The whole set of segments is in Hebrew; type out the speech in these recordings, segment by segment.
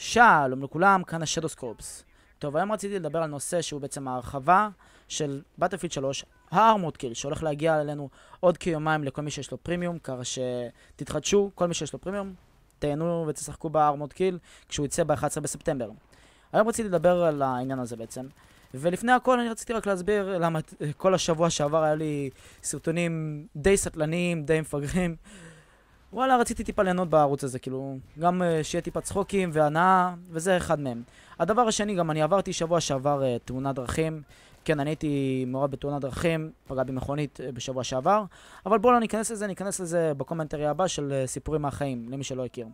שלום לכולם, כאן השדוסקורפס. טוב, היום רציתי לדבר על נושא שהוא בעצם ההרחבה של Battlefield 3, הארמורד קיל, שהולך להגיע אלינו עוד כיומיים לכל מי שיש לו פרימיום, ככה שתתחדשו, כל מי שיש לו פרימיום, תהנו ותשחקו בארמורד קיל כשהוא יצא ב-11 בספטמבר. היום רציתי לדבר על העניין הזה בעצם, ולפני הכל אני רציתי רק להסביר למה כל השבוע שעבר היה לי סרטונים די סטלניים, די מפגרים. וואלה, רציתי טיפה ליהנות בערוץ הזה, כאילו, גם שיהיה טיפה צחוקים והנאה, וזה אחד מהם. הדבר השני, גם אני עברתי שבוע שעבר תאונת דרכים. כן, אני הייתי מעורב בתאונת דרכים, פגע במכונית בשבוע שעבר, אבל בואו לא ניכנס לזה, ניכנס לזה בקומנטרי הבא של סיפורים מהחיים, למי שלא הכיר.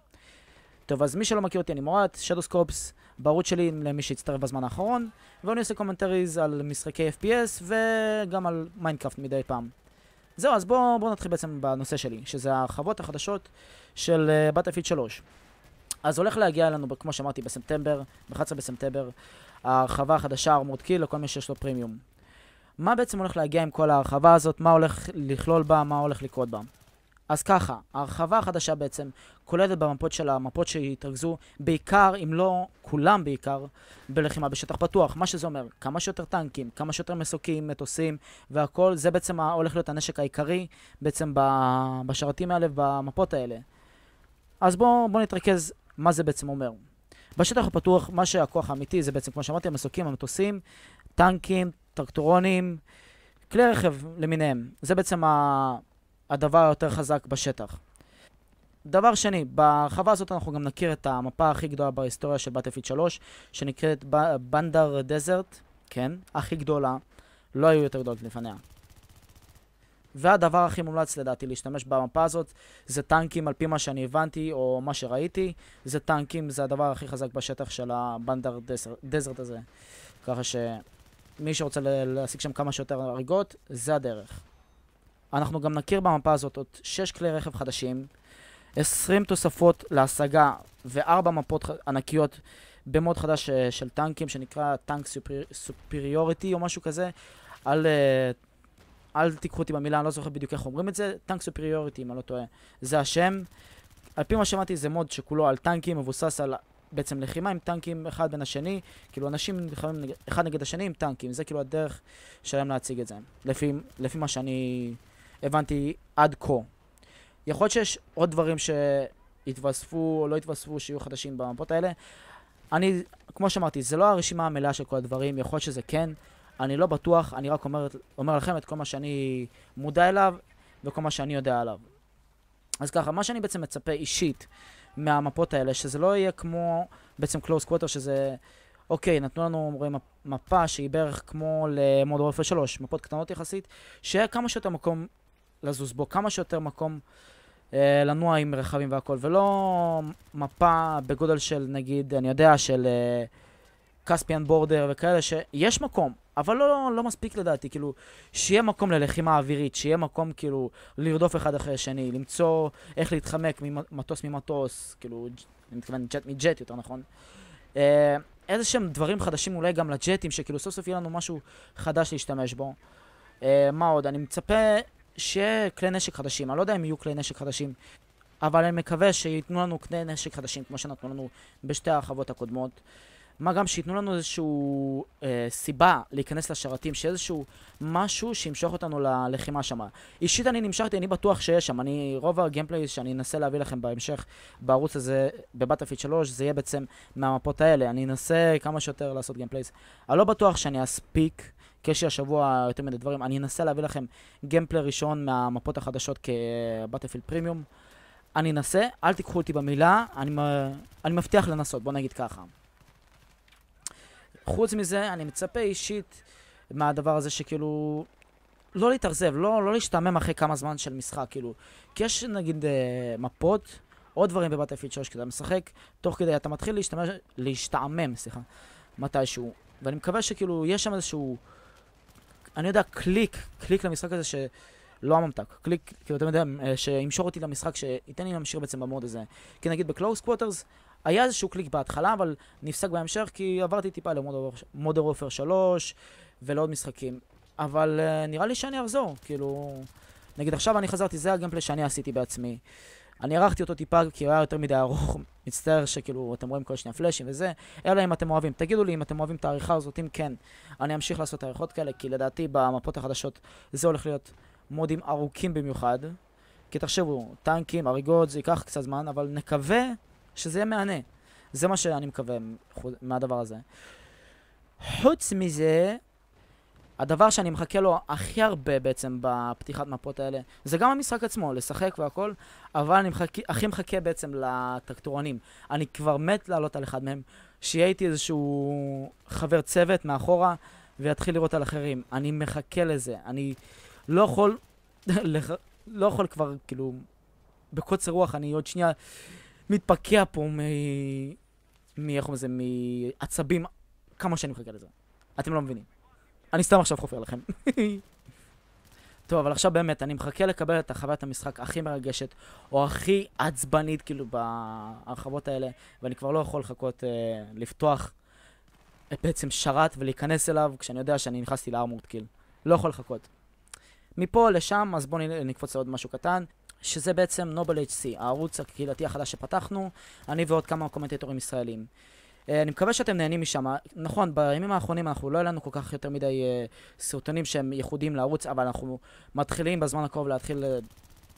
טוב, אז מי שלא מכיר אותי, אני מועט, שדוסקורפס, בערוץ שלי למי שהצטרף בזמן האחרון, ואני עושה קומנטריז על משחקי FPS וגם על מיינקראפט מדי פעם. זהו, אז בואו נתחיל בעצם בנושא שלי, שזה ההרחבות החדשות של Battlefield 3. אז הולך להגיע אלינו, כמו שאמרתי, בספטמבר, ב-11 בספטמבר, ההרחבה החדשה, ארמורד קיל, לכל מי שיש לו פרימיום. מה בעצם הולך להגיע עם כל ההרחבה הזאת? מה הולך לכלול בה? מה הולך לקרות בה? אז ככה, ההרחבה החדשה בעצם כוללת במפות של המפות שהתרכזו בעיקר, אם לא כולם בעיקר, בלחימה בשטח פתוח. מה שזה אומר, כמה שיותר טנקים, כמה שיותר מסוקים, מטוסים והכל, זה בעצם הולך להיות הנשק העיקרי בעצם בשרתים האלה ובמפות האלה. אז בואו נתרכז מה זה בעצם אומר. בשטח הפתוח, מה שהכוח האמיתי זה בעצם, כמו שאמרתי, המסוקים, המטוסים, טנקים, טרקטורונים, כלי רכב למיניהם. זה בעצם הדבר היותר חזק בשטח. דבר שני, בהרחבה הזאת אנחנו גם נכיר את המפה הכי גדולה בהיסטוריה של Battlefield 3, שנקראת בנדר דזרט, כן, הכי גדולה, לא היו יותר גדולות לפניה. והדבר הכי מומלץ לדעתי להשתמש במפה הזאת, זה טנקים על פי מה שאני הבנתי או מה שראיתי, זה טנקים, זה הדבר הכי חזק בשטח של הבנדר דזרט הזה. ככה שמי שרוצה להשיג שם כמה שיותר הריגות, זה הדרך. אנחנו גם נכיר במפה הזאת עוד 6 כלי רכב חדשים, 20 תוספות להשגה ו4 מפות ענקיות במוד חדש של טנקים שנקרא טנק סופריוריטי או משהו כזה. אל תיקחו אותי במילה, אני לא זוכר בדיוק איך אומרים את זה, טנק סופריוריטי אם אני לא טועה, זה השם. על פי מה שמעתי זה מוד שכולו על טנקים, מבוסס על בעצם לחימה עם טנקים אחד בין השני, כאילו אנשים נלחמים אחד נגד השני עם טנקים, זה כאילו הדרך שלהם להציג את זה, לפי מה שאני הבנתי עד כה. יכול להיות שיש עוד דברים שהתווספו או לא התווספו שיהיו חדשים במפות האלה. כמו שאמרתי, זה לא הרשימה המלאה של כל הדברים, יכול להיות שזה כן, אני לא בטוח, אני רק אומר לכם את כל מה שאני מודע אליו וכל מה שאני יודע עליו. אז ככה, מה שאני בעצם מצפה אישית מהמפות האלה, שזה לא יהיה כמו בעצם close quarter, שזה אוקיי, נתנו לנו מפה שהיא בערך כמו למודרן וורפר 3, מפות קטנות יחסית, שיהיה כמה שיותר מקום לזוז בו, כמה שיותר מקום לנוע עם רכבים והכל, ולא מפה בגודל של נגיד, אני יודע, של קספיאן בורדר וכאלה, שיש מקום, אבל לא מספיק לדעתי, כאילו, שיהיה מקום ללחימה אווירית, שיהיה מקום כאילו לרדוף אחד אחרי שני, למצוא איך להתחמק ממטוס ממטוס, כאילו, אני מתכוון ג'ט מג'ט יותר נכון. איזה שהם דברים חדשים אולי גם לג'טים, שכאילו סוף סוף יהיה לנו משהו חדש להשתמש בו. מה עוד? אני מצפה שיהיה כלי נשק חדשים, אני לא יודע אם יהיו כלי נשק חדשים, אבל אני מקווה שיתנו לנו כלי נשק חדשים, כמו שנתנו לנו בשתי ההרחבות הקודמות. מה גם שיתנו לנו איזשהו סיבה להיכנס לשרתים, שאיזשהו משהו שימשוך אותנו ללחימה שם. אישית אני נמשכתי, אני בטוח שיש שם. רוב הגיימפלייז שאני אנסה להביא לכם בהמשך בערוץ הזה, בבטלפילד 3, זה יהיה בעצם מהמפות האלה. אני אנסה כמה שיותר לעשות גיימפלייז. אני לא בטוח שאני אספיק, כי יש לי השבוע יותר מדי דברים. אני אנסה להביא לכם גיימפליי ראשון מהמפות החדשות כבטלפילד פרימיום. אני אנסה, אל תיקחו אותי במילה, אני מבטיח לנסות, בוא נגיד ככה. חוץ מזה, אני מצפה אישית מהדבר הזה שכאילו לא להתאכזב, לא להשתעמם אחרי כמה זמן של משחק, כאילו. כי יש נגיד מפות, או דברים בבטלפילד 3 כדי משחק, תוך כדי אתה מתחיל להשתעמם, מתישהו. ואני מקווה שכאילו יש שם איזשהו, אני יודע, קליק למשחק הזה שלא הממתק, קליק, כאילו אתם יודעים, שימשור אותי למשחק, שייתן לי להמשיך בעצם במוד הזה. כי נגיד בקלוס קווטרס, היה איזשהו קליק בהתחלה, אבל נפסק בהמשך, כי עברתי טיפה למודרן וורפר 3 ולעוד משחקים. אבל נראה לי שאני אחזור, כאילו, נגיד עכשיו אני חזרתי, זה הגיימפליי שאני עשיתי בעצמי. אני ערכתי אותו טיפה כי הוא היה יותר מדי ארוך, מצטער שכאילו אתם רואים כל שנייה פלאשים וזה, אלא אם אתם אוהבים. תגידו לי אם אתם אוהבים את העריכה הזאת, אם כן, אני אמשיך לעשות עריכות כאלה, כי לדעתי במפות החדשות זה הולך להיות מודים ארוכים במיוחד, כי תחשבו, טנקים, הריגות, זה ייקח קצת זמן, אבל נקווה שזה יהיה מענה. זה מה שאני מקווה מהדבר הזה. חוץ מזה, הדבר שאני מחכה לו הכי הרבה בעצם בפתיחת מפות האלה, זה גם המשחק עצמו, לשחק והכל, אבל אני הכי מחכה בעצם לטרקטורנים. אני כבר מת לעלות על אחד מהם, שיהיה איתי איזשהו חבר צוות מאחורה, ויתחיל לראות על אחרים. אני מחכה לזה. אני לא יכול, לא יכול כבר, כאילו, בקוצר רוח, אני עוד שנייה מתפקע פה איך אומרים זה, מעצבים, כמה שאני מחכה לזה. אתם לא מבינים. אני סתם עכשיו חופר לכם. טוב, אבל עכשיו באמת, אני מחכה לקבל את חוויית המשחק הכי מרגשת, או הכי עצבנית, כאילו, בהרחבות האלה, ואני כבר לא יכול לחכות לפתוח בעצם שרת ולהיכנס אליו, כשאני יודע שאני נכנסתי לארמורד קיל. לא יכול לחכות. מפה לשם, אז בואו נקפוץ לעוד משהו קטן, שזה בעצם נובל HC, הערוץ הקהילתי החדש שפתחנו, אני ועוד כמה קומנטטורים ישראלים. אני מקווה שאתם נהנים משם. נכון, בימים האחרונים אנחנו לא היה לנו כל כך יותר מדי סרטונים שהם ייחודיים לערוץ, אבל אנחנו מתחילים בזמן הקרוב להתחיל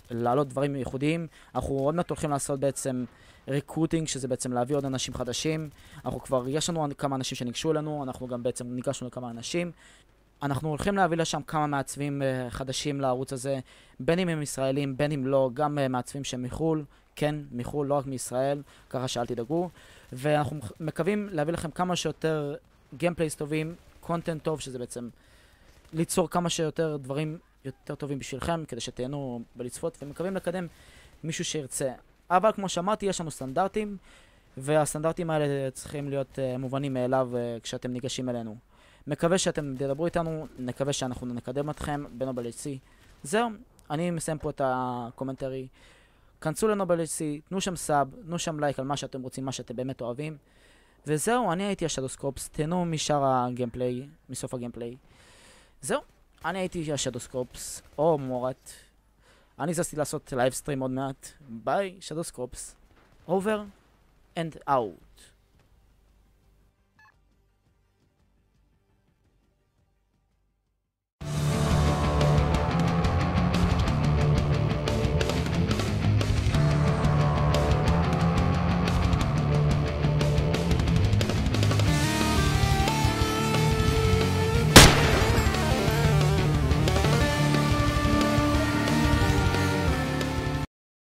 לעלות דברים ייחודיים. אנחנו עוד מעט הולכים לעשות בעצם ריקרוטינג, שזה בעצם להביא עוד אנשים חדשים. יש לנו כמה אנשים שניגשו אלינו, אנחנו גם בעצם ניגשנו לכמה אנשים. אנחנו הולכים להביא לשם כמה מעצבים חדשים לערוץ הזה, בין אם הם ישראלים, בין אם לא, גם מעצבים שהם מחול, כן, מחול, לא רק מישראל, ככה שאל תדאגו. ואנחנו מקווים להביא לכם כמה שיותר גיימפלייס טובים, קונטנט טוב, שזה בעצם ליצור כמה שיותר דברים יותר טובים בשבילכם, כדי שתהנו בלצפות, ומקווים לקדם מישהו שירצה. אבל כמו שאמרתי, יש לנו סטנדרטים, והסטנדרטים האלה צריכים להיות מובנים מאליו כשאתם ניגשים אלינו. מקווה שאתם תדברו איתנו, נקווה שאנחנו נקדם אתכם בנובל HC. זהו, אני מסיים פה את הקומנטרי. כנסו לנובל HC, תנו שם סאב, תנו שם לייק על מה שאתם רוצים, מה שאתם באמת אוהבים. וזהו, אני הייתי השדוסקופס, תהנו משאר הגיימפליי, מסוף הגיימפליי. זהו, אני הייתי השדוסקופס, או מורת. אני זזתי לעשות לייב סטרים עוד מעט. ביי, שדוסקופס. Over and out.